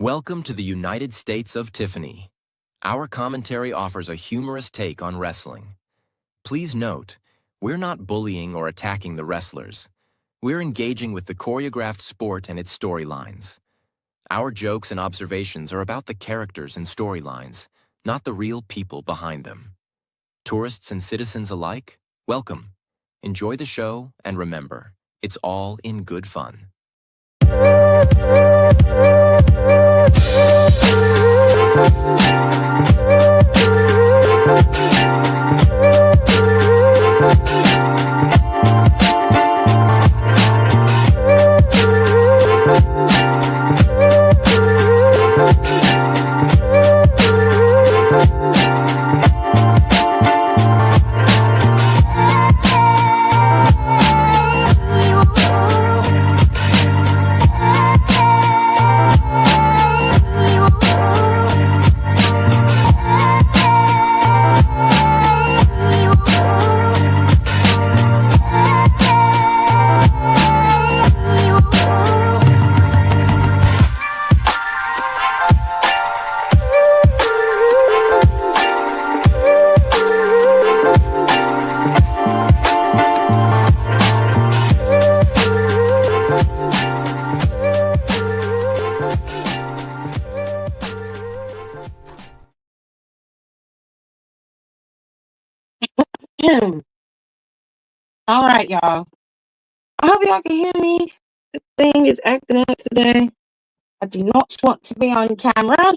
Welcome to the United States of Tiffany. Our commentary offers a humorous take on wrestling. Please note, we're not bullying or attacking the wrestlers. We're engaging with the choreographed sport and its storylines. Our jokes and observations are about the characters and storylines, not the real people behind them. Tourists and citizens alike, welcome. Enjoy the show, and remember, it's all in good fun. All right, y'all. I hope y'all can hear me. This thing is acting up today. I do not want to be on camera.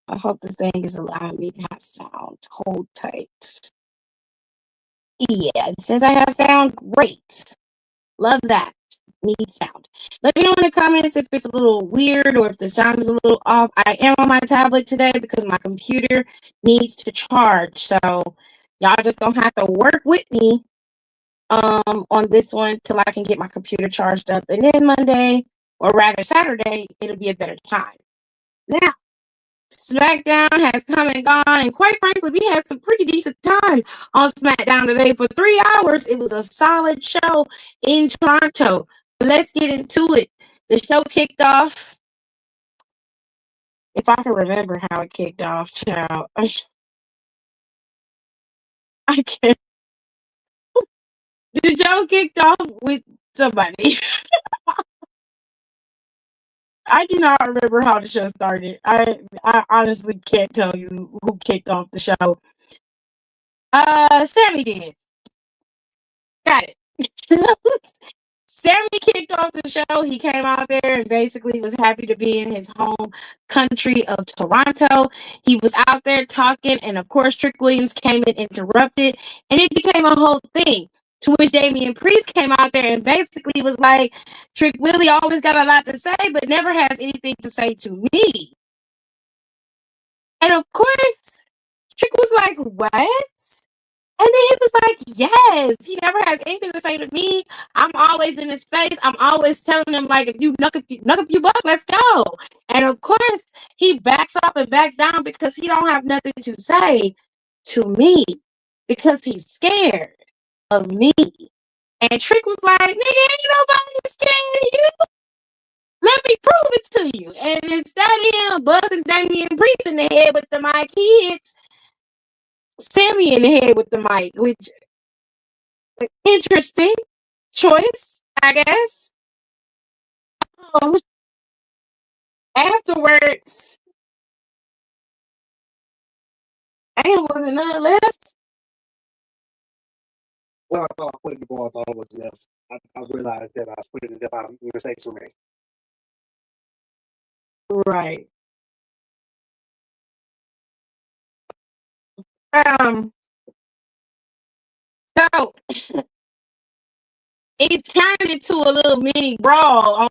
I hope this thing is allowing me to have sound. Hold tight. Yeah, it says I have sound. Great. Love that. Need sound. Let me know in the comments if it's a little weird or if the sound is a little off. I am on my tablet today because my computer needs to charge. So y'all just gonna have to work with me on this one till I can get my computer charged up. And then Monday, or rather Saturday, it'll be a better time. Now, Smackdown has come and gone, and quite frankly, we had some pretty decent time on Smackdown today. For 3 hours, it was a solid show in Toronto. Let's get into it. The show kicked off. If I can remember how it kicked off, child. I can't. The show kicked off with somebody. I do not remember how the show started. I honestly can't tell you who kicked off the show. Sammy did. Got it. Sammy kicked off the show. He came out there and basically was happy to be in his home country of Toronto. He was out there talking, and of course, Trick Williams came and interrupted, and it became a whole thing. To which Damian Priest came out there and basically was like, Trick Willie always got a lot to say, but never has anything to say to me. And of course, Trick was like, what? And then he was like, yes, he never has anything to say to me. I'm always in his face. I'm always telling him, like, if you knuck your buck, let's go. And of course, he backs up and backs down because he don't have nothing to say to me because he's scared of me. And Trick was like, nigga, ain't nobody scared of you. Let me prove it to you. And instead of him buzzing Damian Priest in the head with the mic, he hits Sammy in the head with the mic, which interesting choice, I guess. Afterwards, ain't wasn't none left. Well, I thought putting the ball thought was left. I realized that I put it in the mistakes for me. Right. So it turned into a little mini brawl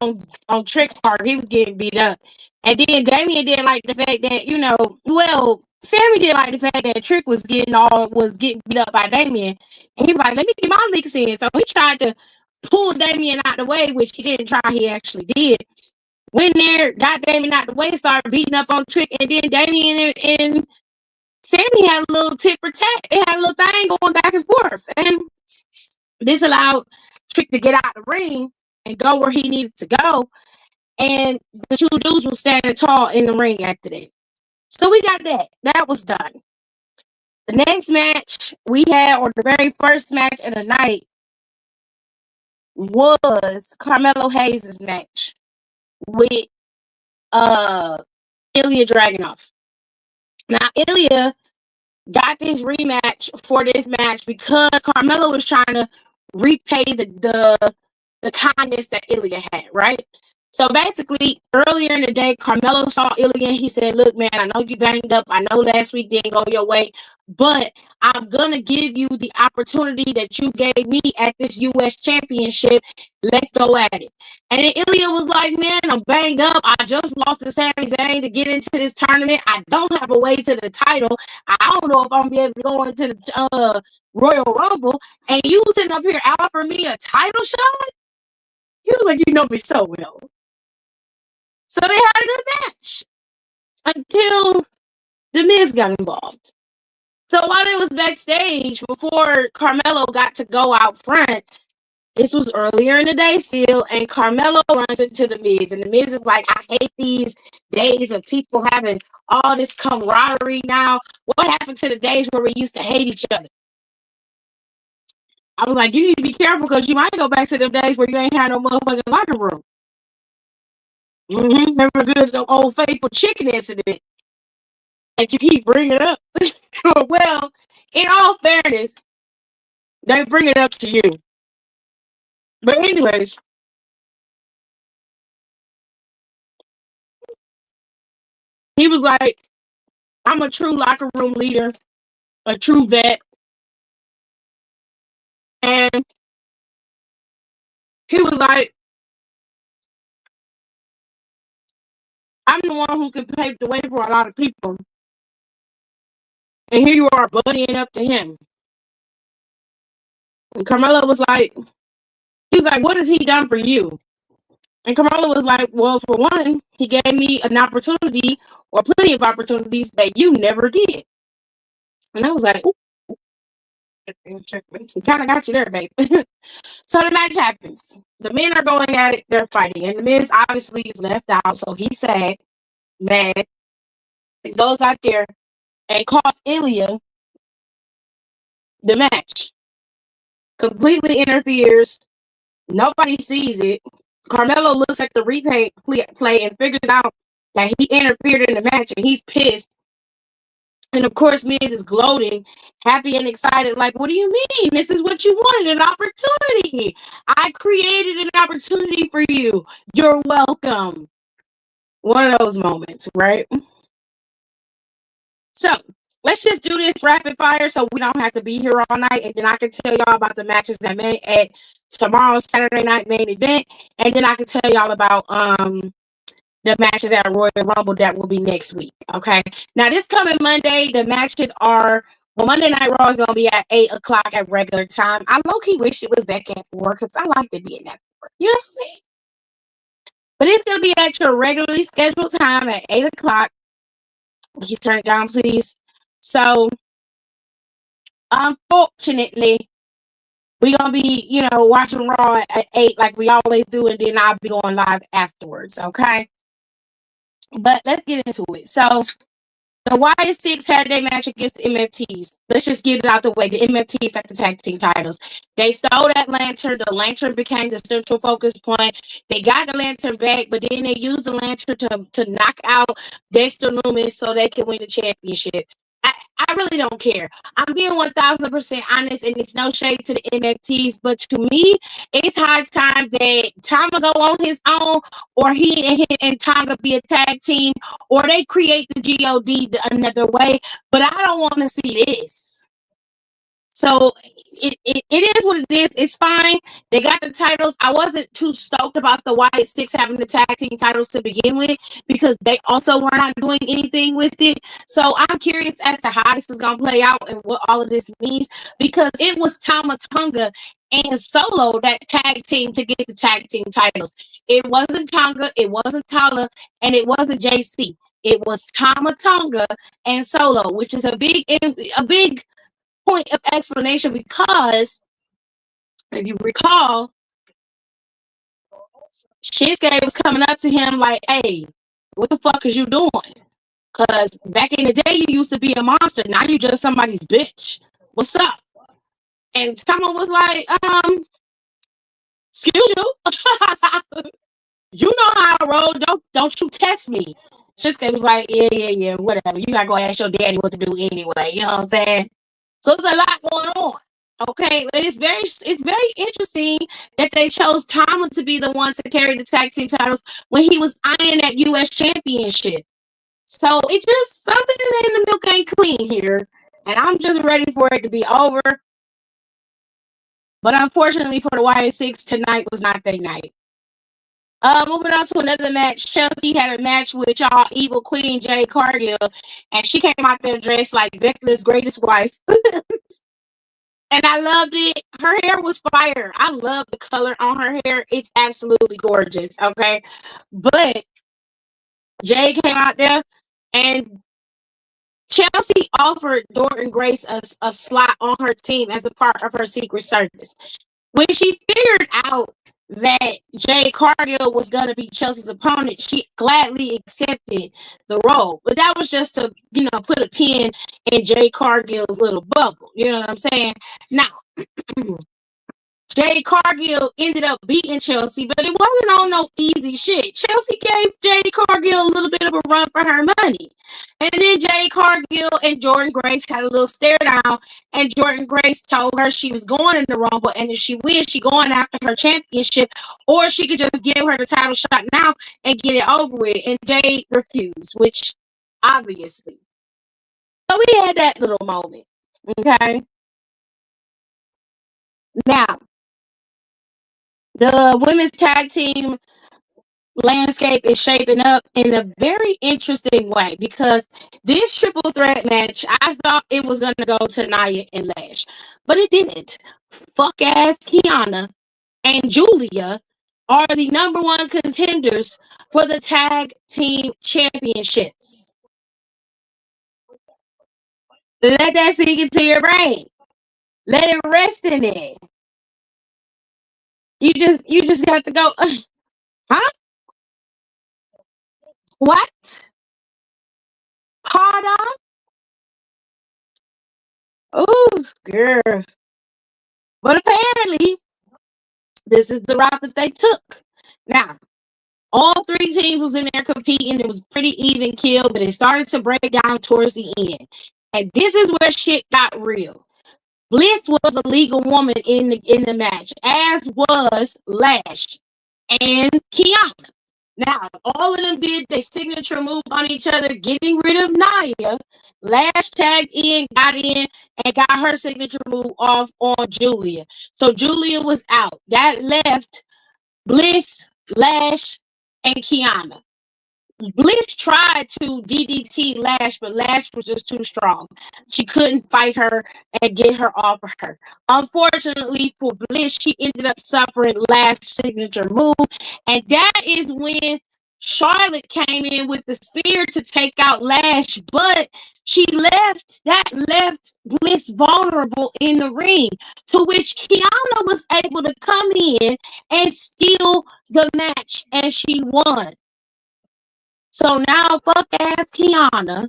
on Trick's part. He was getting beat up. And then Damian didn't like the fact that, Sammy didn't like the fact that Trick was getting beat up by Damian. And he was like, let me get my licks in. So he tried to pull Damian out the way, which he didn't try, he actually did. Went there, got Damian out the way, started beating up on Trick, and then Damian and Sammy had a little tit for tat. They had a little thing going back and forth. And this allowed Trick to get out of the ring and go where he needed to go. And the two dudes were standing tall in the ring after that. So we got that. That was done. The next match we had, or the very first match of the night, was Carmelo Hayes' match with Ilya Dragunov. Now, Ilya got this rematch for this match because Carmelo was trying to repay the kindness that Ilya had, right? So basically, earlier in the day, Carmelo saw Ilya and he said, look, man, I know you banged up. I know last week didn't go your way, but I'm going to give you the opportunity that you gave me at this U.S. championship. Let's go at it. And then Ilya was like, man, I'm banged up. I just lost to Sami Zayn to get into this tournament. I don't have a way to the title. I don't know if I'm going to be able to go into the Royal Rumble. And you sitting up here offering me a title shot? He was like, you know me so well. So they had a good match until The Miz got involved. So while it was backstage, before Carmelo got to go out front, this was earlier in the day still, and Carmelo runs into The Miz. And The Miz is like, I hate these days of people having all this camaraderie now. What happened to the days where we used to hate each other? I was like, you need to be careful because you might go back to the days where you ain't had no motherfucking locker room. Remember the old faithful chicken incident that you keep bringing up? Well, in all fairness, they bring it up to you. But anyways, he was like, I'm a true locker room leader, a true vet. And he was like, I'm the one who can pave the way for a lot of people. And here you are buddying up to him. And Carmelo was like, what has he done for you? And Carmelo was like, well, for one, he gave me an opportunity or plenty of opportunities that you never did. And I was like, ooh, he kind of got you there, babe. So the match happens. The men are going at it. They're fighting. And the Miz obviously is left out. So he's sad, mad. He goes out there and costs Ilya the match. Completely interferes. Nobody sees it. Carmelo looks at the replay play and figures out that he interfered in the match and he's pissed. And of course, Miz is gloating, happy and excited, like, what do you mean? This is what you wanted, an opportunity. I created an opportunity for you. You're welcome. One of those moments, right? So let's just do this rapid fire so we don't have to be here all night. And then I can tell y'all about the matches that made at tomorrow's Saturday night main event. And then I can tell y'all about the matches at Royal Rumble that will be next week. Okay. Now, this coming Monday, the matches are, well, Monday Night Raw is going to be at 8 o'clock at regular time. I low-key wish it was back at 4 because I like to be in that 4. You know what I'm saying? But it's going to be at your regularly scheduled time at 8 o'clock. Can you turn it down, please? So, unfortunately, we're going to be, watching Raw at 8 like we always do, and then I'll be going live afterwards, okay? But let's get into it. So, the YS6 had their match against the MFTs. Let's just get it out the way. The MFTs got the tag team titles. They stole that lantern. The lantern became the central focus point. They got the lantern back, but then they used the lantern to knock out Dexter Lumis so they can win the championship. I really don't care. I'm being 1,000% honest, and it's no shade to the MFTs, but to me, it's high time that Tama go on his own, or he and Tonga be a tag team, or they create the GOD another way. But I don't want to see this. So it is what it is. It's fine. They got the titles. I wasn't too stoked about the YS6 having the tag team titles to begin with because they also were not doing anything with it. So I'm curious as to how this is going to play out and what all of this means because it was Tama Tonga and Solo that tag team to get the tag team titles. It wasn't Tonga, it wasn't Tala, and it wasn't JC. It was Tama Tonga and Solo, which is a big point of explanation because if you recall, Shinsuke was coming up to him like, hey, what the fuck is you doing? Because back in the day, you used to be a monster. Now you just somebody's bitch. What's up? And someone was like, excuse you. You know how I roll. Don't you test me. Shinsuke was like, yeah, whatever. You gotta go ask your daddy what to do anyway. You know what I'm saying? So there's a lot going on. Okay, but it's very interesting that they chose Tomlin to be the one to carry the tag team titles when he was eyeing that US championship. So it just something in the milk ain't clean here. And I'm just ready for it to be over. But unfortunately for the YS6, tonight was not their night. Moving on to another match. Chelsea had a match with y'all evil queen Jade Cargill, and she came out there dressed like Vecna's greatest wife. And I loved it. Her hair was fire. I love the color on her hair. It's absolutely gorgeous. Okay. But Jade came out there and Chelsea offered Jordan Grace a slot on her team as a part of her Secret Service. When she figured out that Jade Cargill was going to be Chelsea's opponent, she gladly accepted the role. But that was just to, put a pin in Jade Cargill's little bubble. You know what I'm saying? Now, Jade Cargill ended up beating Chelsea, but it wasn't on no easy shit. Chelsea gave Jade Cargill a little bit of a run for her money. And then Jade Cargill and Jordan Grace had a little stare down, and Jordan Grace told her she was going in the Rumble, and if she wins, she going after her championship, or she could just give her the title shot now and get it over with. And Jade refused, which obviously. So we had that little moment. Okay. Now, the women's tag team landscape is shaping up in a very interesting way because this triple threat match, I thought it was going to go to Nia and Lash, but it didn't. Fuck ass Kiana and Julia are the number one contenders for the tag team championships. Let that sink into your brain. Let it rest in it. You just have to go, huh? What? Pardon? Oh, girl. But apparently, this is the route that they took. Now, all three teams was in there competing. It was pretty even kill, but it started to break down towards the end. And this is where shit got real. Bliss was a legal woman in the match, as was Lash and Kiana. Now, all of them did their signature move on each other, getting rid of Nia. Lash tagged in, got in, and got her signature move off on Julia. So Julia was out. That left Bliss, Lash, and Kiana. Bliss tried to DDT Lash, but Lash was just too strong. She couldn't fight her and get her off of her. Unfortunately for Bliss, she ended up suffering Lash's signature move, and that is when Charlotte came in with the spear to take out Lash, but she left Bliss vulnerable in the ring, to which Kiana was able to come in and steal the match, and she won. So now, fuck ass Kiana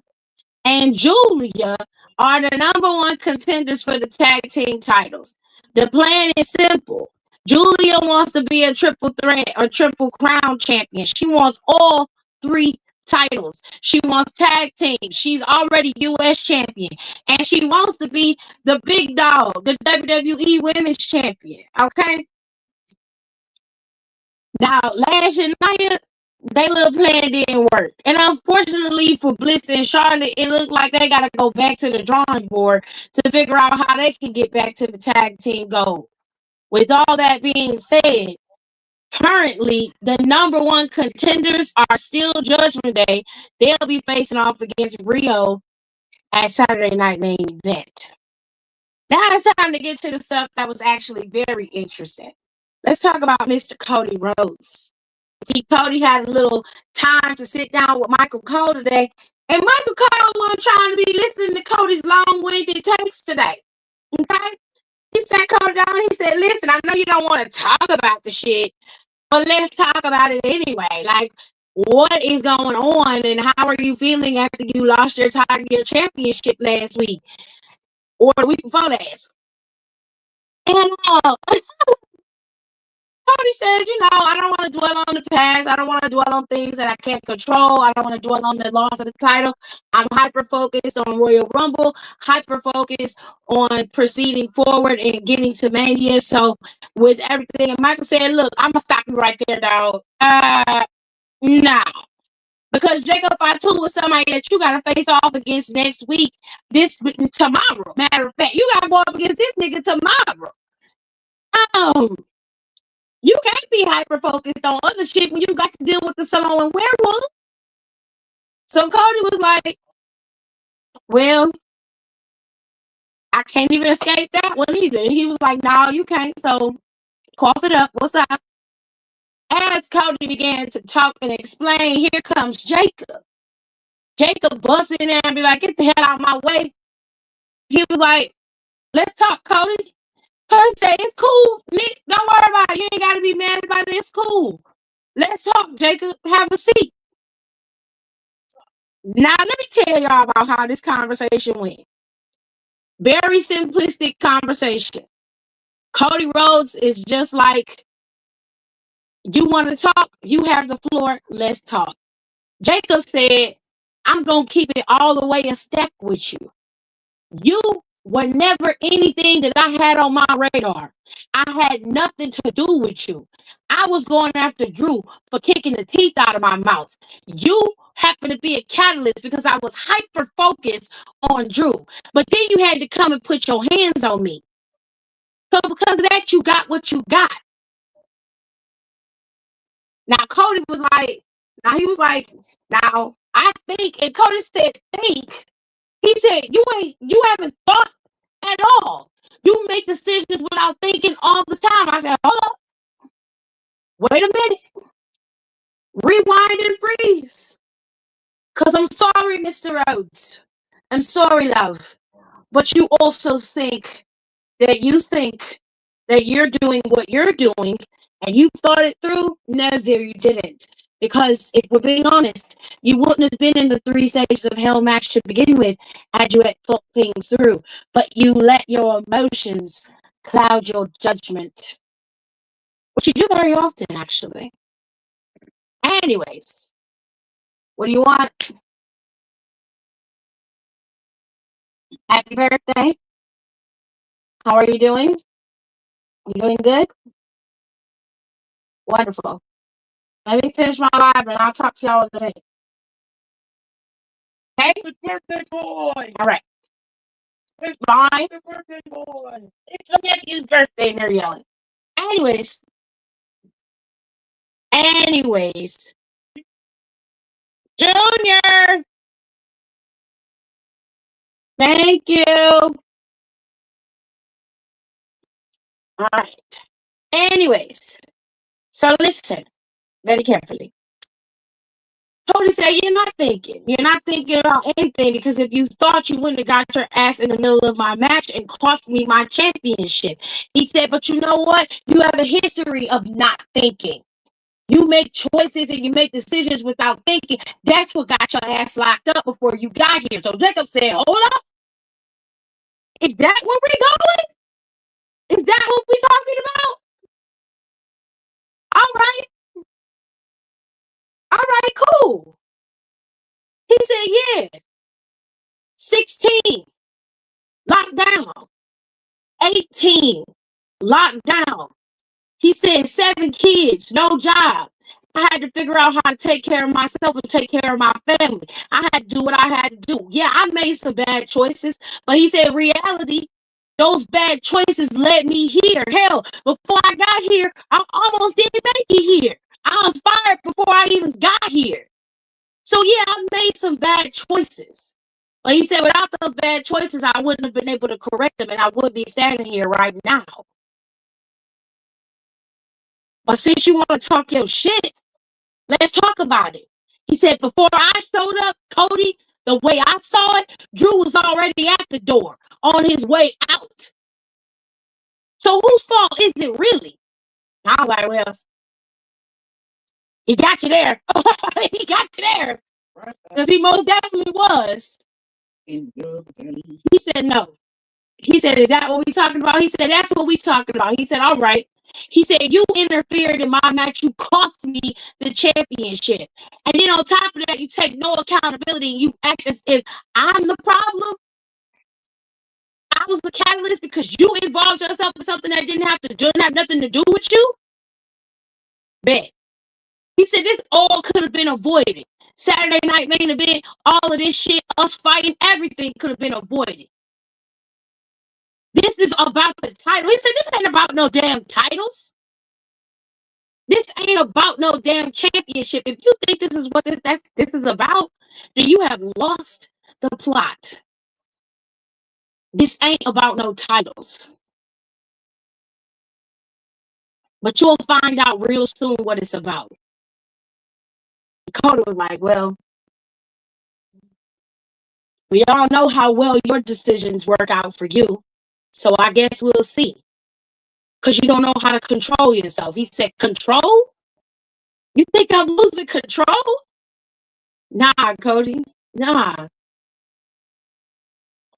and Julia are the number one contenders for the tag team titles. The plan is simple. Julia wants to be a triple threat or triple crown champion. She wants all three titles. She wants tag team. She's already US champion. And she wants to be the big dog, the WWE women's champion. Okay? Now, Lash and Nia, they little plan didn't work. And unfortunately for Bliss and Charlotte, it looked like they got to go back to the drawing board to figure out how they can get back to the tag team goal. With all that being said, currently the number one contenders are still Judgment Day. They'll be facing off against Rio at Saturday Night Main Event. Now it's time to get to the stuff that was actually very interesting. Let's talk about Mr. Cody Rhodes. See, Cody had a little time to sit down with Michael Cole today, and Michael Cole wasn't trying to be listening to Cody's long-winded takes today. Okay? He sat Cody down and he said, listen, I know you don't want to talk about the shit, But let's talk about it anyway. Like, what is going on, and how are you feeling after you lost your championship last week or the week before last? And Cody says, I don't want to dwell on the past. I don't want to dwell on things that I can't control. I don't want to dwell on the loss of the title. I'm hyper focused on Royal Rumble, hyper focused on proceeding forward and getting to Mania. So with everything, and Michael said, look, I'm going to stop you right there, dog. No. Because Jacob Fatu was somebody that you got to face off against next week, tomorrow. Matter of fact, you got to go up against this nigga tomorrow. You can't be hyper focused on other shit when you got to deal with the Samoan werewolf. So Cody was like, well, I can't even escape that one either. And he was like, no, you can't. So cough it up. What's up? As Cody began to talk and explain, here comes Jacob. Jacob busts in there and be like, get the hell out of my way. He was like, let's talk, Cody. Cody said, it's cool. Nick, don't worry about it. You ain't got to be mad about it. It's cool. Let's talk, Jacob. Have a seat. Now, let me tell y'all about how this conversation went. Very simplistic conversation. Cody Rhodes is just like, you want to talk? You have the floor. Let's talk. Jacob said, I'm going to keep it all the way a stack with you. You were never anything that I had on my radar. I had nothing to do with you. I was going after Drew for kicking the teeth out of my mouth. You happened to be a catalyst because I was hyper focused on Drew. But then you had to come and put your hands on me. So because of that, you got what you got. Now Cody was like, now I think, and Cody said, think. He said, you haven't thought at all. You make decisions without thinking all the time. I said, hold up. Wait a minute. Rewind and freeze. Because I'm sorry, Mr. Rhodes. I'm sorry, love. But you also think that you're doing what you're doing and you thought it through. No, dear, you didn't. Because if we're being honest, you wouldn't have been in the 3 stages of hell match to begin with had you had thought things through. But you let your emotions cloud your judgment. Which you do very often, actually. Anyways, what do you want? Happy birthday. How are you doing? You doing good? Wonderful. Let me finish my live and I'll talk to y'all in a minute. Okay? It's birthday boy. All right. It's Fine. the birthday boy. It's my nephew's birthday and they're yelling. Anyways. Junior. Thank you. All right. Anyways. So listen very carefully. Cody said, you're not thinking. You're not thinking about anything because if you thought, you wouldn't have got your ass in the middle of my match and cost me my championship. He said, but you know what? You have a history of not thinking. You make choices and you make decisions without thinking. That's what got your ass locked up before you got here. So Jacob said, hold up. Is that where we're going? Is that what we're talking about? All right. All right, cool. He said, yeah. 16, locked down. 18, locked down. He said 7 kids, no job. I had to figure out how to take care of myself and take care of my family. I had to do what I had to do. Yeah, I made some bad choices, but he said reality, those bad choices led me here. Hell, before I got here, I almost didn't make it here. I was fired before I even got here. So yeah, I made some bad choices. But he said without those bad choices, I wouldn't have been able to correct them and I wouldn't be standing here right now. But since you want to talk your shit, let's talk about it. He said before I showed up, Cody, the way I saw it, Drew was already at the door on his way out. So whose fault is it really? I was like, well, He got you there. He got you there. Because he most definitely was. He said no. He said, is that what we talking about? He said, that's what we talking about. He said, all right. He said, you interfered in my match. You cost me the championship. And then on top of that, you take no accountability. You act as if I'm the problem. I was the catalyst because you involved yourself in something that didn't have nothing to do with you. Bet. He said, this all could have been avoided. Saturday night main event, all of this shit, us fighting, everything could have been avoided. This is about the title. He said, this ain't about no damn titles. This ain't about no damn championship. If you think this is what this is about, then you have lost the plot. This ain't about no titles. But you'll find out real soon what it's about. Cody was like, well, we all know how well your decisions work out for you. So I guess we'll see. Because you don't know how to control yourself. He said, control? You think I'm losing control? Nah, Cody. Nah.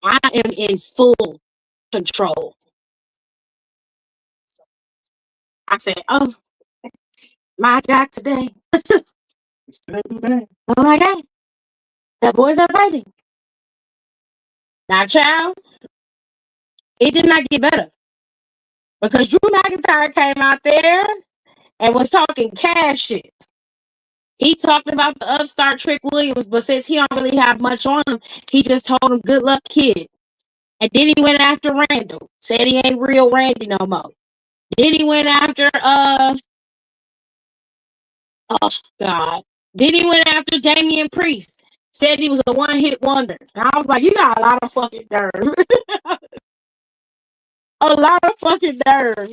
I am in full control. I said, oh, my God, today. Oh my God. The boys are fighting. Now, child, it did not get better. Because Drew McIntyre came out there and was talking cash shit. He talked about the upstart Trick Williams, but since he don't really have much on him, he just told him, good luck, kid. And then he went after Randall. Said he ain't real Randy no more. Then he went after, oh, God. Then he went after Damian Priest. Said he was a one-hit wonder. And I was like, you got a lot of fucking nerve. A lot of fucking nerve.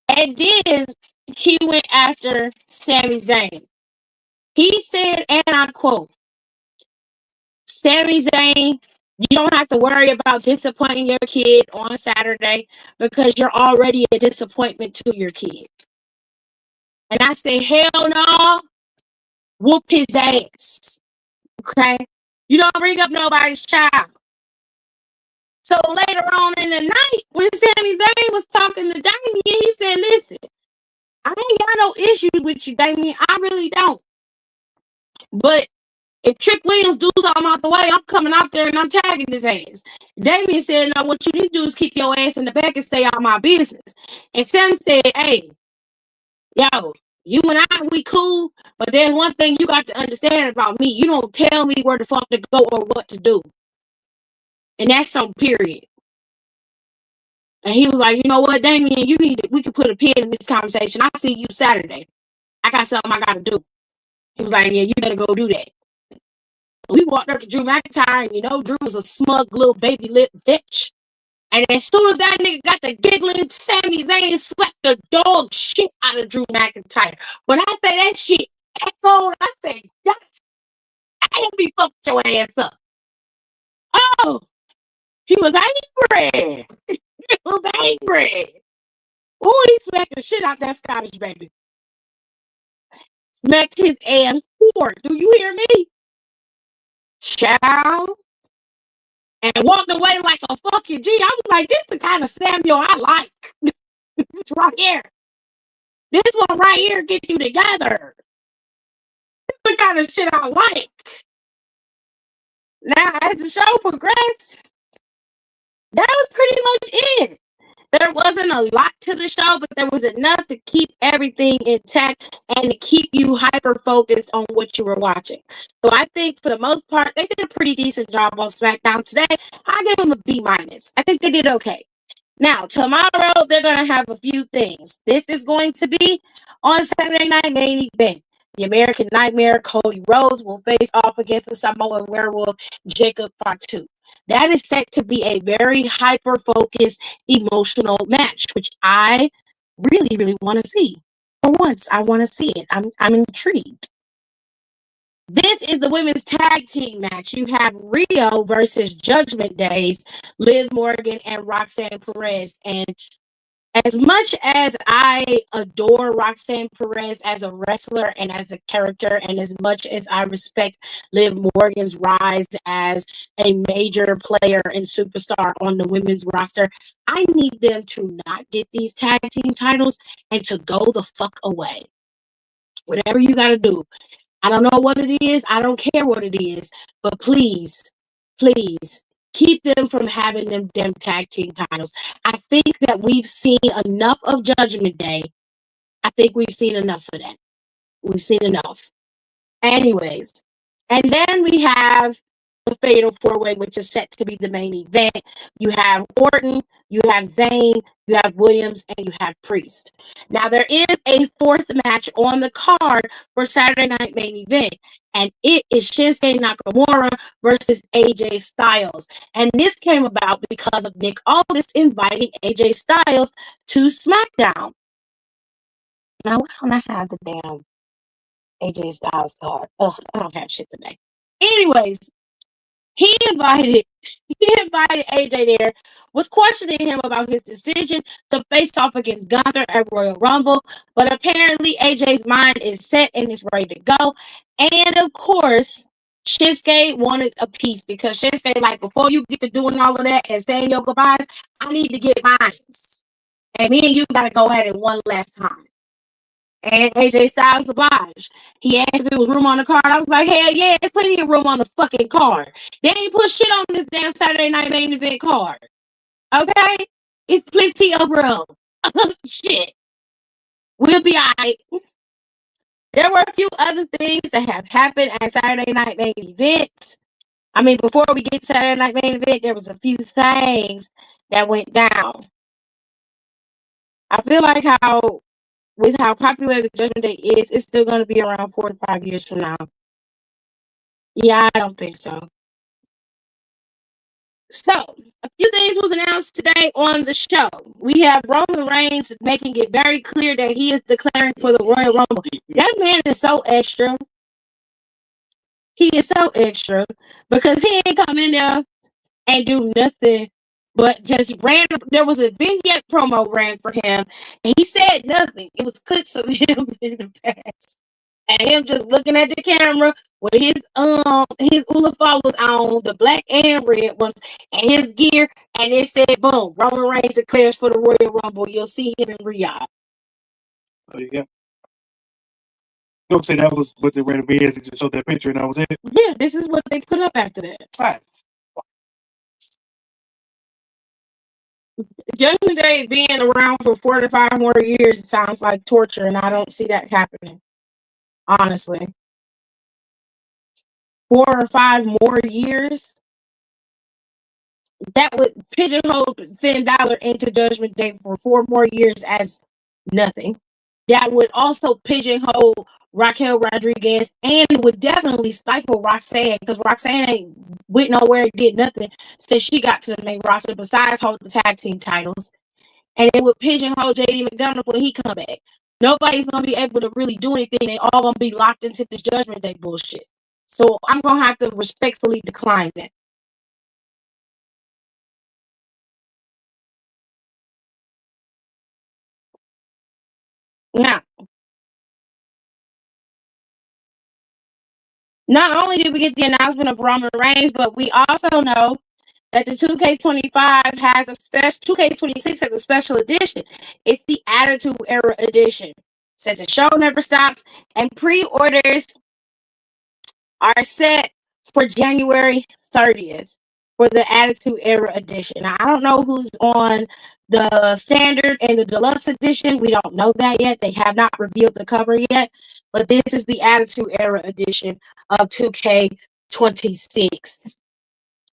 And then he went after Sami Zayn. He said, and I quote, Sami Zayn, you don't have to worry about disappointing your kid on Saturday because you're already a disappointment to your kid. And I said, hell no, whoop his ass. Okay? You don't bring up nobody's child. So later on in the night, when Sami Zayn was talking to Damien, he said, listen, I ain't got no issues with you, Damien. I really don't. But if Trick Williams do something out the way, I'm coming out there and I'm tagging his ass. Damien said, no, what you need to do is keep your ass in the back and stay out of my business. And Sam said, hey, yo, you and I, we cool, but there's one thing you got to understand about me. You don't tell me where the fuck to go or what to do. And that's some period. And he was like, you know what, Damien, we can put a pin in this conversation. I'll see you Saturday. I got something I got to do. He was like, yeah, you better go do that. We walked up to Drew McIntyre, and you know, Drew was a smug little baby lip bitch. And as soon as that nigga got the giggling, Sami Zayn slapped the dog shit out of Drew McIntyre. When I say that shit echoed, I said, God, I don't be fucked your ass up. Oh, he was angry. He was angry. Oh, he smacked the shit out that Scottish baby. Smacked his ass hard. Do you hear me? Child. And walked away like a fucking G. I was like, this is the kind of Samuel I like. This right here. This one right here get you together. This is the kind of shit I like. Now, as the show progressed, that was pretty much it. There wasn't a lot to the show, but there was enough to keep everything intact and to keep you hyper-focused on what you were watching. So I think for the most part, they did a pretty decent job on Smackdown today. I give them a B-. I think they did okay. Now, tomorrow, they're going to have a few things. This is going to be on Saturday Night Main Event. The American Nightmare, Cody Rhodes, will face off against the Samoan Werewolf, Jacob Fatu. That is set to be a very hyper-focused, emotional match, which I really, really want to see. For once, I want to see it. I'm intrigued. This is the women's tag team match. You have Rio versus Judgment Days, Liv Morgan and Roxanne Perez. And As much as I adore Roxanne Perez as a wrestler and as a character, and as much as I respect Liv Morgan's rise as a major player and superstar on the women's roster, I need them to not get these tag team titles and to go the fuck away. Whatever you got to do. I don't know what it is. I don't care what it is. But please, please keep them from having them damn tag team titles. I think that we've seen enough of Judgment Day. I think we've seen enough of that. We've seen enough. Anyways, and then we have the Fatal 4-Way, which is set to be the main event. You have Orton, you have Zayn, you have Williams, and you have Priest. Now, there is a fourth match on the card for Saturday Night Main Event, and it is Shinsuke Nakamura versus AJ Styles. And this came about because of Nick Aldis inviting AJ Styles to SmackDown. Now, why don't I have the damn AJ Styles card? Oh, I don't have shit today. Anyways, he invited AJ there, was questioning him about his decision to face off against Gunther at Royal Rumble, but apparently AJ's mind is set and is ready to go. And of course, Shinsuke wanted a piece because Shinsuke, like, before you get to doing all of that and saying your goodbyes, I need to get mine. And me and you got to go at it one last time. And AJ Styles obliged. He asked if there was room on the card. I was like, hell yeah, there's plenty of room on the fucking card. They ain't put shit on this damn Saturday Night Main Event card. Okay? It's plenty of room. Shit. We'll be alright. There were a few other things that have happened at Saturday Night Main Event. I mean, before we get to Saturday Night Main Event, there was a few things that went down. I feel like with how popular the Judgment Day is, it's still going to be around 4 to 5 years from now. Yeah, I don't think so. So, a few things was announced today on the show. We have Roman Reigns making it very clear that he is declaring for the Royal Rumble. That man is so extra. He is so extra because he ain't come in there and do nothing but just ran. There was a vignette promo ran for him, and he said nothing. It was clips of him in the past, and him just looking at the camera with his Ula followers on, the black and red ones, and his gear, and it said, "Boom! Roman Reigns declares for the Royal Rumble." You'll see him in Riyadh. Oh, yeah. Don't say that was what they ran to be as. It just showed that picture, and that was it. Yeah, this is what they put up after that. All right. Judgment Day being around for 4 to 5 more years sounds like torture, and I don't see that happening. Honestly. 4 or 5 more years? That would pigeonhole Finn Balor into Judgment Day for 4 more years as nothing. That would also pigeonhole Raquel Rodriguez, and it would definitely stifle Roxanne, because Roxanne ain't went nowhere and did nothing since she got to the main roster besides hold the tag team titles. And it would pigeonhole JD McDonald when he come back. Nobody's gonna be able to really do anything. They all gonna be locked into this Judgment Day bullshit. So I'm gonna have to respectfully decline that. Now, not only did we get the announcement of Roman Reigns, but we also know that the 2K25 has a special 2K26 has a special edition. It's the Attitude Era edition. It says the show never stops, and pre-orders are set for January 30th for the Attitude Era edition. Now, I don't know who's on the standard and the deluxe edition. We don't know that yet. They have not revealed the cover yet, but this is the Attitude Era edition of 2K26.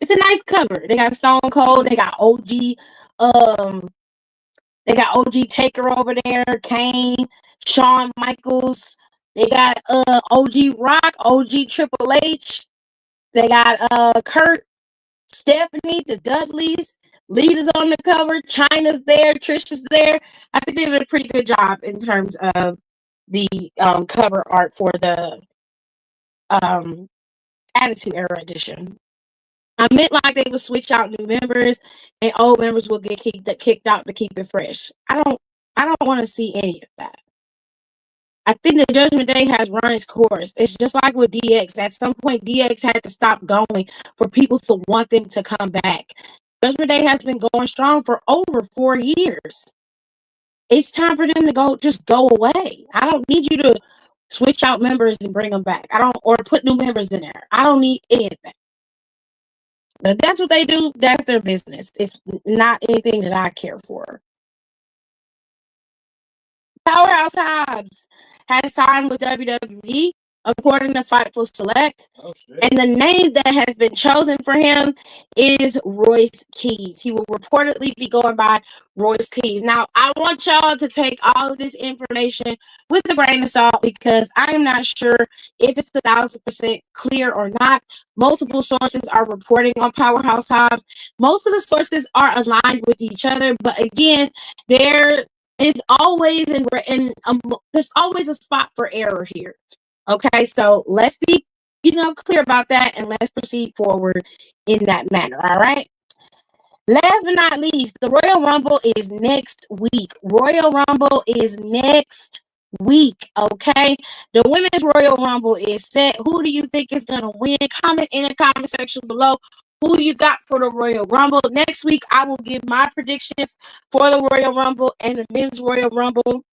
It's a nice cover. They got Stone Cold. They got OG. They got OG Taker over there. Kane, Shawn Michaels. They got OG Rock, OG Triple H. They got Kurt, Stephanie, the Dudleys. Lita's on the cover. Chyna's there. Trisha's there. I think they did a pretty good job in terms of the cover art for the Attitude Era edition. I meant like they would switch out new members and old members will get kicked out to keep it fresh. I don't want to see any of that. I think the Judgment Day has run its course. It's just like with DX. At some point, DX had to stop going for people to want them to come back. Judgment Day has been going strong for over 4 years. It's time for them to just go away. I don't need you to switch out members and bring them back. Or put new members in there. I don't need any of that. But if that's what they do, that's their business. It's not anything that I care for. Powerhouse Hobbs has signed with WWE, according to Fightful Select. And the name that has been chosen for him is Royce Keys. He will reportedly be going by Royce Keys. Now, I want y'all to take all of this information with a grain of salt because I am not sure if it's 1,000% clear or not. Multiple sources are reporting on Powerhouse Hobbs. Most of the sources are aligned with each other, but again, there is always there's always a spot for error here. Okay, so let's be clear about that and let's proceed forward in that manner. All right. Last but not least, the Royal Rumble is next week. Royal Rumble is next week. Okay, the Women's Royal Rumble is set. Who do you think is gonna win? Comment in the comment section below who you got for the Royal Rumble. Next week, I will give my predictions for the Royal Rumble and the Men's Royal Rumble.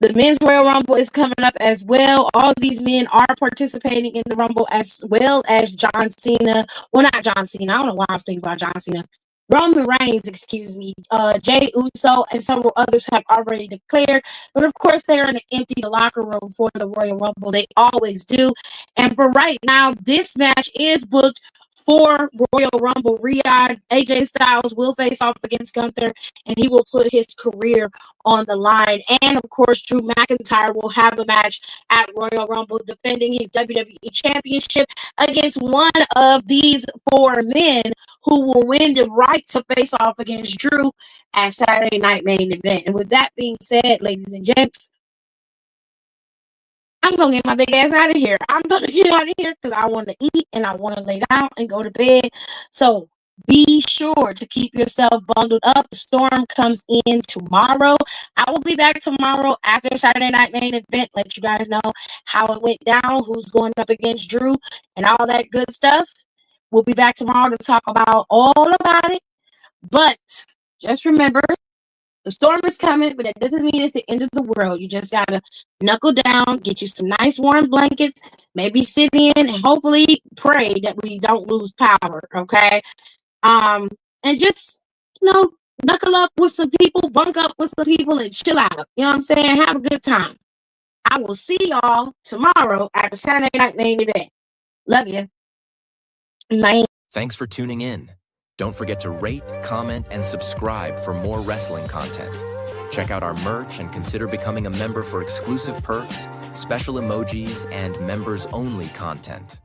The Men's Royal Rumble is coming up as well. All these men are participating in the Rumble as well as John Cena. Well, not John Cena. I don't know why I was thinking about John Cena. Roman Reigns, excuse me. Jey Uso and several others have already declared. But of course, they're going to empty the locker room for the Royal Rumble. They always do. And for right now, this match is booked for Royal Rumble. Riyadh, AJ Styles will face off against Gunther, and he will put his career on the line. And of course, Drew McIntyre will have a match at Royal Rumble, defending his WWE Championship against one of these 4 men who will win the right to face off against Drew at Saturday Night Main Event. And with that being said, ladies and gents, I'm going to get my big ass out of here. I'm going to get out of here because I want to eat and I want to lay down and go to bed. So be sure to keep yourself bundled up. The storm comes in tomorrow. I will be back tomorrow after Saturday Night Main Event. Let you guys know how it went down, who's going up against Drew, and all that good stuff. We'll be back tomorrow to talk about all about it. But just remember, the storm is coming, but that doesn't mean it's the end of the world. You just got to knuckle down, get you some nice warm blankets, maybe sit in, and hopefully pray that we don't lose power, okay? And just, knuckle up with some people, bunk up with some people, and chill out. You know what I'm saying? Have a good time. I will see y'all tomorrow after Saturday Night Main Event. Love you. Bye. Thanks for tuning in. Don't forget to rate, comment, and subscribe for more wrestling content. Check out our merch and consider becoming a member for exclusive perks, special emojis, and members-only content.